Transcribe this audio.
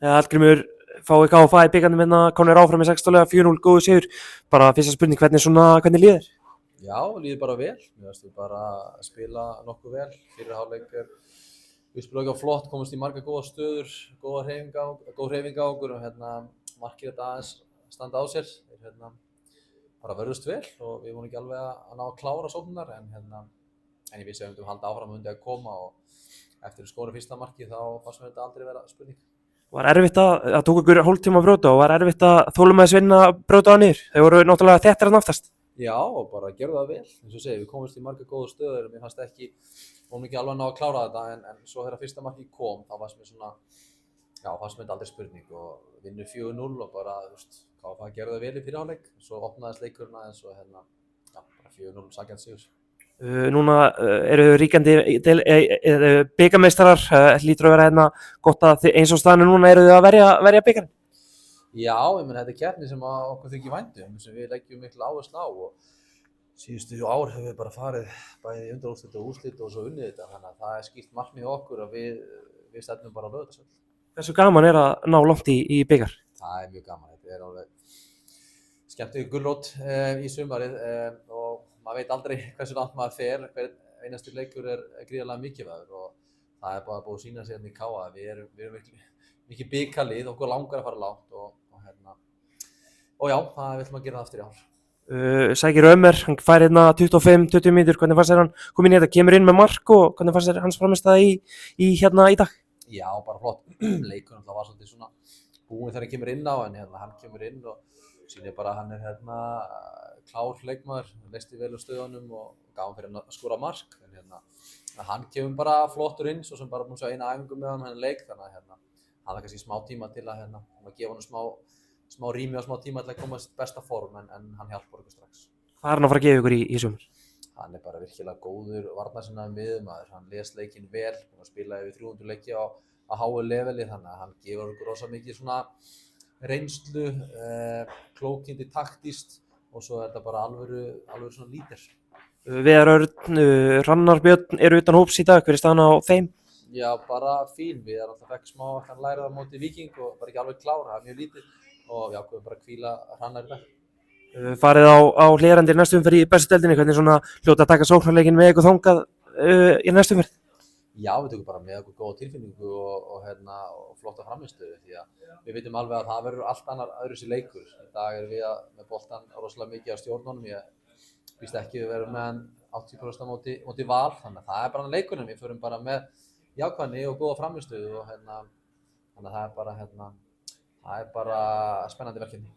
Hallgrímur fái KFA í bikarnum hérna, komnir áfram með 6 leika, 4-0 góður sigur. Bara fyrsta spurning, hvernig líður þér? Já, líður bara vel. Mér finnst við bara að spila nokkuð vel. Fyrri hálfleik við spilum ekki á flott, komumst í marga góða stöður, góð hreyfing á okkur og markið þetta aðeins standa á sér. Þeir bara vörðust vel og við vorum ekki alveg að ná að klára sóknirnar en ég vissi að við myndum halda áfram og myndi að koma og eftir að skora fyrsta markið þá fannst mér þetta aldrei vera spurning. Var erfitt að tók ykkur hálftíma að brjóta og var erfitt að þolinmæðisvinna að brjóta það niður? Þeir voru náttúrulega þéttir en aftast. Já, og bara gerðu það vel. Eins og segir, við komumst í marga góða stöður og mér fannst vorum ekki alveg að ná að klára þetta en svo þegar fyrsta markið kom þá fannst mér þetta aldrei spurning og vinnur 4-0 og bara, KFA gerðu það vel í fyrri hálfleik. Svo opnaðist leikurinn aðeins og bara 4-0 sanngjarn sigur. Núna eru ríkjandi bikarmeistarar, lítur að vera hérna gott að eins og staðinu núna eru þið að verja bikarinn? Já, ég meina þetta er keppni sem okkur þykir vænt sem við leggjum mikla áherslu á og síðustu ár hefur við bara farið bæði í undanúrslit og úrslit og svo unnið þetta þannig að það er skýrt markmið hjá okkur að við stefnum bara á Laugardalsvöll. Hversu gaman er að ná langt í bikar? Það er mjög gaman, þetta er alveg skemmtileg gulrót í sumarið og maður veit aldrei hversu langt maður fer, hver einasti leikur er gríðarlega mikilvægur og það er bara búið að sýna sig hérna í KA við erum mikið bikarlið, okkur langar að fara langt og já, það vill maður gera það aftur í ár. Sækir Ömer, hann fær hérna 25-20 mínútur, hvernig fannst þér hann kom inn í þetta, kemur inn með mark og hvernig fannst þér hans frammistaða í dag? Já, bara flott, leikurinn var svolítið svona búinn þegar hann kemur inn á en hann kemur inn og sýnir bara að hann er klár leikmaður, leisti vel úr stöðunum og gaf hann fyrir hann að skora mark en hann kemur bara flottur inn svo sem bara búinn að sjá eina æfingu með hann leik þannig að hann var kannski smá tíma til að gefa hann smá rými og smá tíma til að koma í besta form en hann hjálpar okkur strax. Hvað er hann að fara að gefa ykkur í sumar? Hann er bara virkilega góður varnarsinnaður miðjumaður, hann les leikinn vel, hann spilaði yfir 300 leiki á háu leveli þannig að hann gefur okkur rosa mikið svona reynslu, klókindi taktískt og svo er þetta bara alvöru svona lítir. Viðar Örn, Hrannar Björn eru utan hóps í dag, hver er staðan á þeim? Já, bara fín, við alltaf fekk smá hann lærað á móti Víking og bara ekki alveg klár, það er mjög lítið og já, við bara hvíla Hrannar í dag. Farið á Hlíðarenda í næstu umferð í bestu deildinni, hvernig svona hljóta að taka sóknarleikinn með ykkur þangað í næstu umferð? Já, við tökum bara með okkur góða tilfinningu og flotta frammistöðu því að við vitum alveg að það verður allt öðruvísi leikur. Í dag erum við með boltann rosalega mikið á stjórnunum, ég víst ekki við verðum með hann 80% móti Val, þannig að það er bara leikurinn, við förum bara með jákvæðni og góða frammistöðu og þannig að það er bara spennandi verkefni.